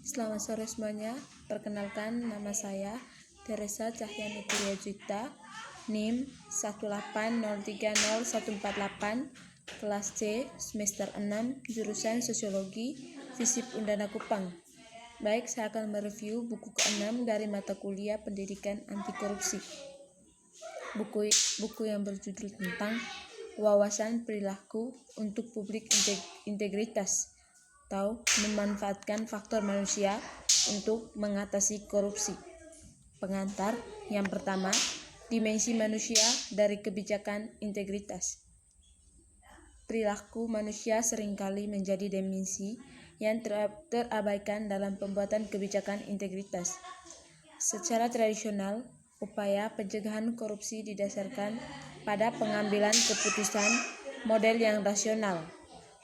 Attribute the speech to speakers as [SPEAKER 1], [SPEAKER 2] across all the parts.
[SPEAKER 1] Selamat sore semuanya, perkenalkan nama saya Teresa Cahyani Priyajuta, NIM 180300148, kelas C, semester 6, jurusan Sosiologi, FISIP Undana Kupang. Baik, saya akan mereview buku ke-6 dari mata kuliah Pendidikan Anti Korupsi. Buku yang berjudul tentang Wawasan Perilaku untuk Publik Integritas atau memanfaatkan faktor manusia untuk mengatasi korupsi. Pengantar yang pertama, dimensi manusia dari kebijakan integritas. Perilaku manusia seringkali menjadi dimensi yang terabaikan dalam pembuatan kebijakan integritas. Secara tradisional, upaya pencegahan korupsi didasarkan pada pengambilan keputusan model yang rasional.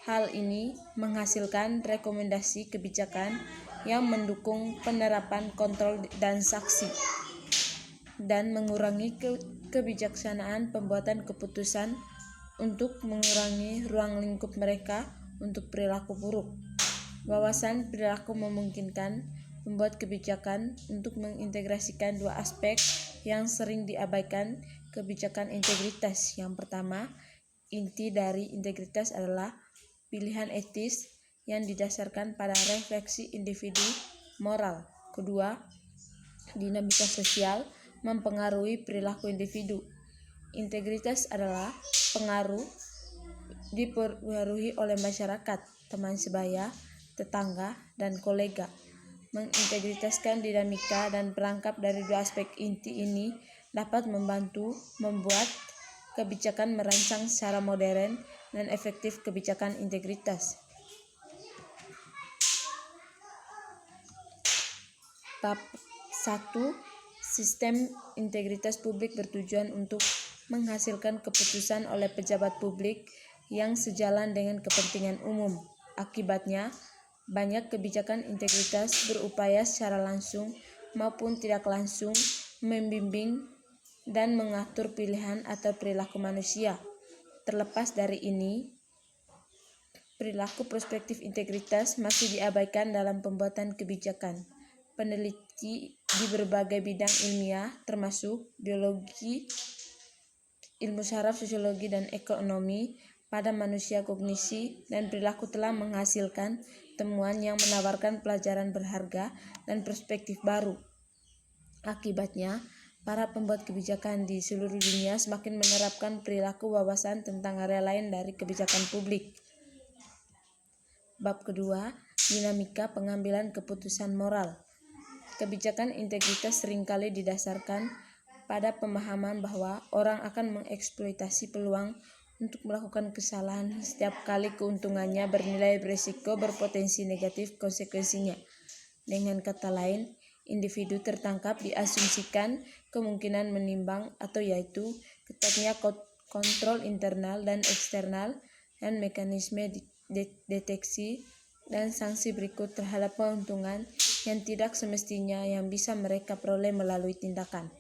[SPEAKER 1] Hal ini menghasilkan rekomendasi kebijakan yang mendukung penerapan kontrol dan sanksi dan mengurangi kebijaksanaan pembuatan keputusan untuk mengurangi ruang lingkup mereka untuk perilaku buruk. Wawasan perilaku memungkinkan membuat kebijakan untuk mengintegrasikan dua aspek yang sering diabaikan kebijakan integritas. Yang pertama, inti dari integritas adalah pilihan etis yang didasarkan pada refleksi individu moral. Kedua, dinamika sosial mempengaruhi perilaku individu. Integritas adalah dipengaruhi oleh masyarakat, teman sebaya, tetangga, dan kolega. Mengintegritaskan dinamika dan perangkap dari dua aspek inti ini dapat membantu membuat kebijakan merancang secara modern dan efektif kebijakan integritas. Bab 1. Sistem integritas publik bertujuan untuk menghasilkan keputusan oleh pejabat publik yang sejalan dengan kepentingan umum. Akibatnya, banyak kebijakan integritas berupaya secara langsung maupun tidak langsung membimbing dan mengatur pilihan atau perilaku manusia. Terlepas dari ini, perilaku prospektif integritas masih diabaikan dalam pembuatan kebijakan. Peneliti di berbagai bidang ilmiah termasuk biologi, ilmu saraf, sosiologi, dan ekonomi pada manusia, kognisi, dan perilaku telah menghasilkan temuan yang menawarkan pelajaran berharga dan perspektif baru. Akibatnya, para pembuat kebijakan di seluruh dunia semakin menerapkan perilaku wawasan tentang area lain dari kebijakan publik. Bab kedua, dinamika pengambilan keputusan moral. Kebijakan integritas seringkali didasarkan pada pemahaman bahwa orang akan mengeksploitasi peluang untuk melakukan kesalahan setiap kali keuntungannya bernilai berisiko berpotensi negatif konsekuensinya. Dengan kata lain, individu tertangkap diasumsikan kemungkinan menimbang atau yaitu ketatnya kontrol internal dan eksternal dan mekanisme deteksi dan sanksi berikut terhadap keuntungan yang tidak semestinya yang bisa mereka peroleh melalui tindakan.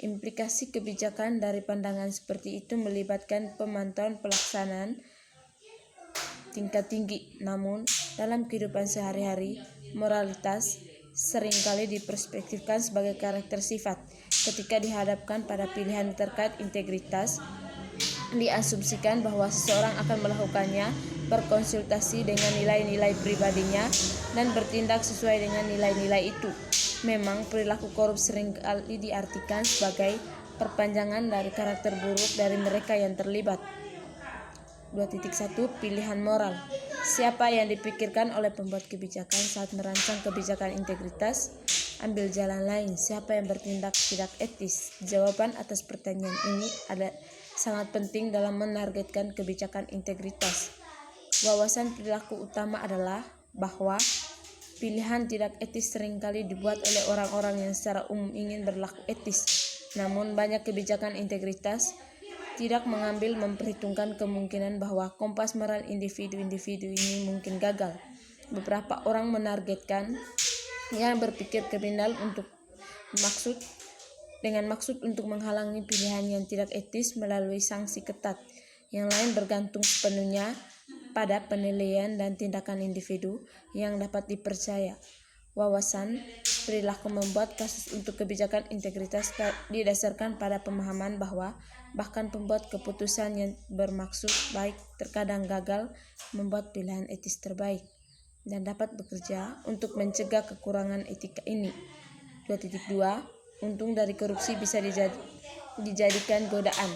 [SPEAKER 1] Implikasi kebijakan dari pandangan seperti itu melibatkan pemantauan pelaksanaan tingkat tinggi. Namun, dalam kehidupan sehari-hari, moralitas seringkali diperspektifkan sebagai karakter sifat. Ketika dihadapkan pada pilihan terkait integritas, diasumsikan bahwa seseorang akan melakukannya berkonsultasi dengan nilai-nilai pribadinya dan bertindak sesuai dengan nilai-nilai itu. Memang perilaku korup seringkali diartikan sebagai perpanjangan dari karakter buruk dari mereka yang terlibat. 2.1 Pilihan moral. Siapa yang dipikirkan oleh pembuat kebijakan saat merancang kebijakan integritas? Ambil jalan lain. Siapa yang bertindak tidak etis? Jawaban atas pertanyaan ini sangat penting dalam menargetkan kebijakan integritas. Wawasan perilaku utama adalah bahwa pilihan tidak etis seringkali dibuat oleh orang-orang yang secara umum ingin berlaku etis. Namun banyak kebijakan integritas tidak memperhitungkan kemungkinan bahwa kompas moral individu-individu ini mungkin gagal. Beberapa orang menargetkan yang berpikir kriminal dengan maksud untuk menghalangi pilihan yang tidak etis melalui sanksi ketat. Yang lain bergantung sepenuhnya pada penilaian dan tindakan individu yang dapat dipercaya. wawasan perilaku membuat kasus untuk kebijakan integritas didasarkan pada pemahaman bahwa bahkan pembuat keputusan yang bermaksud baik terkadang gagal membuat pilihan etis terbaik dan dapat bekerja untuk mencegah kekurangan etika ini. 2.2 Untung dari korupsi bisa dijadikan godaan.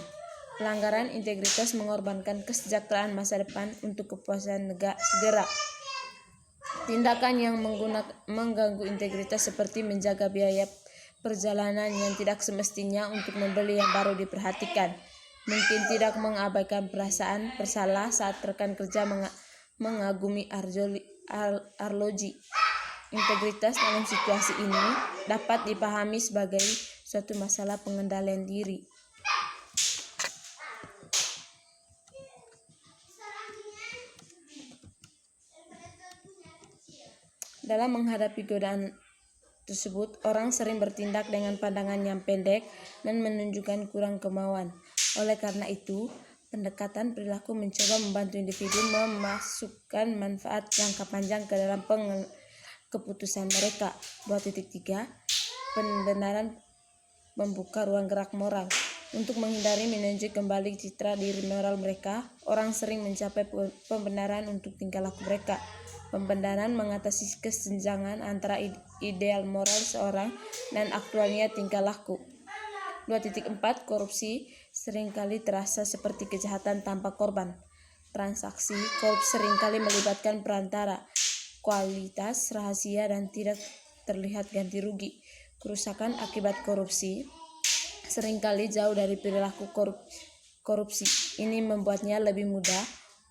[SPEAKER 1] Pelanggaran integritas mengorbankan kesejahteraan masa depan untuk kepuasan segera. Tindakan yang mengganggu integritas seperti menjaga biaya perjalanan yang tidak semestinya untuk membeli yang baru diperhatikan. Mungkin tidak mengabaikan perasaan bersalah saat rekan kerja mengagumi arloji. Integritas dalam situasi ini dapat dipahami sebagai suatu masalah pengendalian diri. Dalam menghadapi godaan tersebut, orang sering bertindak dengan pandangan yang pendek dan menunjukkan kurang kemauan. Oleh karena itu, pendekatan perilaku mencoba membantu individu memasukkan manfaat jangka panjang ke dalam keputusan mereka. 2.3 Pembenaran membuka ruang gerak moral. Untuk menghindari menunjuk kembali citra diri moral mereka, orang sering mencapai pembenaran untuk tingkah laku mereka. Pembenaran mengatasi kesenjangan antara ideal moral seorang dan aktualnya tingkah laku. 2.4 Korupsi seringkali terasa seperti kejahatan tanpa korban. Transaksi korup seringkali melibatkan perantara, kualitas rahasia, dan tidak terlihat ganti rugi. Kerusakan akibat korupsi seringkali jauh dari perilaku korupsi. Ini membuatnya lebih mudah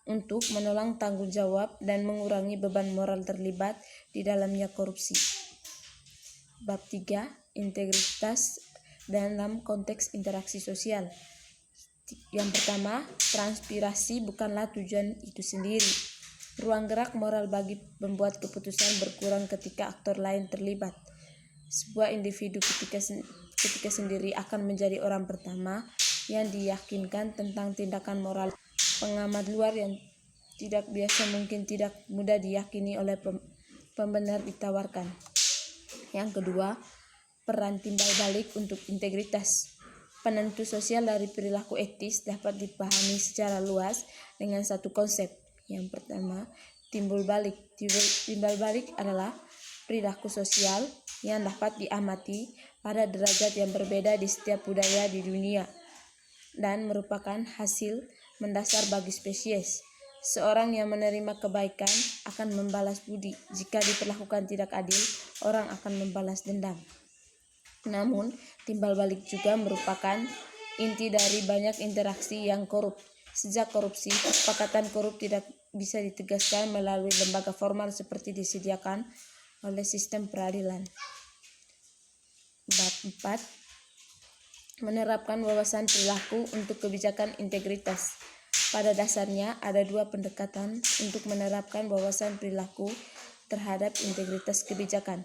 [SPEAKER 1] untuk menolak tanggung jawab dan mengurangi beban moral terlibat di dalamnya korupsi. Bab 3. Integritas dalam konteks interaksi sosial. Yang pertama, transpirasi bukanlah tujuan itu sendiri. Ruang gerak moral bagi membuat keputusan berkurang ketika aktor lain terlibat. Sebuah individu ketika sendiri akan menjadi orang pertama yang diyakinkan tentang tindakan moral. Pengamat luar yang tidak biasa mungkin tidak mudah diyakini oleh pembenar ditawarkan. Yang kedua, peran timbal balik untuk integritas. Penentu sosial dari perilaku etis dapat dipahami secara luas dengan satu konsep. Yang pertama, timbal balik. Timbal balik adalah perilaku sosial yang dapat diamati pada derajat yang berbeda di setiap budaya di dunia dan merupakan hasil mendasar bagi spesies. Seorang yang menerima kebaikan akan membalas budi. Jika diperlakukan tidak adil, orang akan membalas dendam. Namun, timbal balik juga merupakan inti dari banyak interaksi yang korup. Sejak korupsi, kesepakatan korup tidak bisa ditegaskan melalui lembaga formal seperti disediakan oleh sistem peradilan. Bab 4. Menerapkan wawasan perilaku untuk kebijakan integritas. Pada dasarnya ada dua pendekatan untuk menerapkan wawasan perilaku terhadap integritas kebijakan.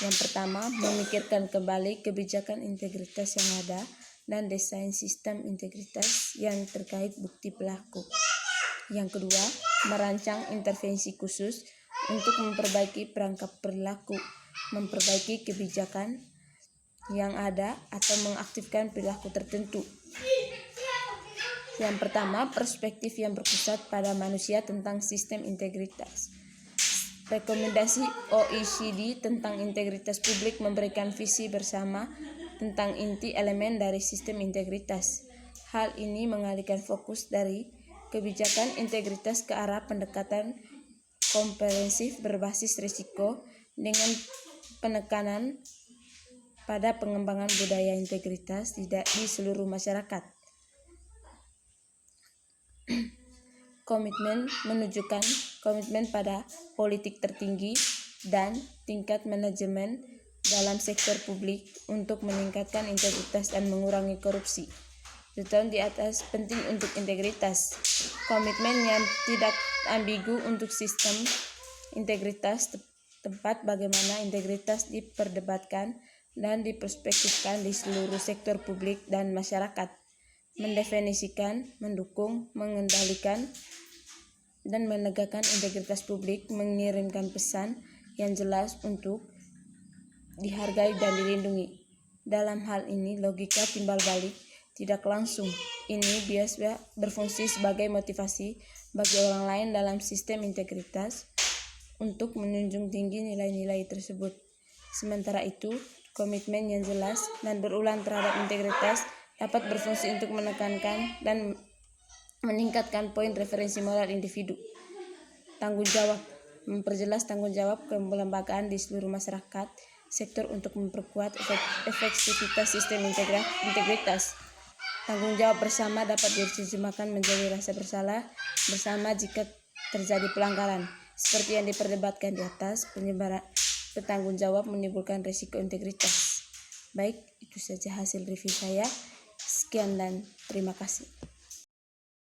[SPEAKER 1] Yang pertama, memikirkan kembali kebijakan integritas yang ada dan desain sistem integritas yang terkait bukti pelaku. Yang kedua, merancang intervensi khusus untuk memperbaiki perangkap perilaku, memperbaiki kebijakan yang ada atau mengaktifkan perilaku tertentu. Yang pertama, perspektif yang berpusat pada manusia tentang sistem integritas. Rekomendasi OECD tentang integritas publik memberikan visi bersama tentang inti elemen dari sistem integritas. Hal ini mengalihkan fokus dari kebijakan integritas ke arah pendekatan komprehensif berbasis risiko dengan penekanan pada pengembangan budaya integritas di seluruh masyarakat. Komitmen menunjukkan komitmen pada politik tertinggi dan tingkat manajemen dalam sektor publik untuk meningkatkan integritas dan mengurangi korupsi. Tujuan di atas penting untuk integritas. Komitmen yang tidak ambigu untuk sistem integritas tempat bagaimana integritas diperdebatkan dan diperspektifkan di seluruh sektor publik dan masyarakat. Mendefinisikan, mendukung, mengendalikan, dan menegakkan integritas publik mengirimkan pesan yang jelas untuk dihargai dan dilindungi. Dalam hal ini, logika timbal balik tidak langsung ini biasa berfungsi sebagai motivasi bagi orang lain dalam sistem integritas untuk menjunjung tinggi nilai-nilai tersebut. Sementara itu, komitmen yang jelas dan berulang terhadap integritas dapat berfungsi untuk menekankan dan meningkatkan poin referensi moral individu. Tanggung jawab memperjelas tanggung jawab kelembagaan di seluruh masyarakat sektor untuk memperkuat efektivitas sistem integritas. Tanggung jawab bersama dapat diterjemahkan menjadi rasa bersalah bersama jika terjadi pelanggaran. Seperti yang diperdebatkan di atas, penyebaran bertanggung jawab menimbulkan risiko integritas. Baik, itu saja hasil review saya. Sekian dan terima kasih.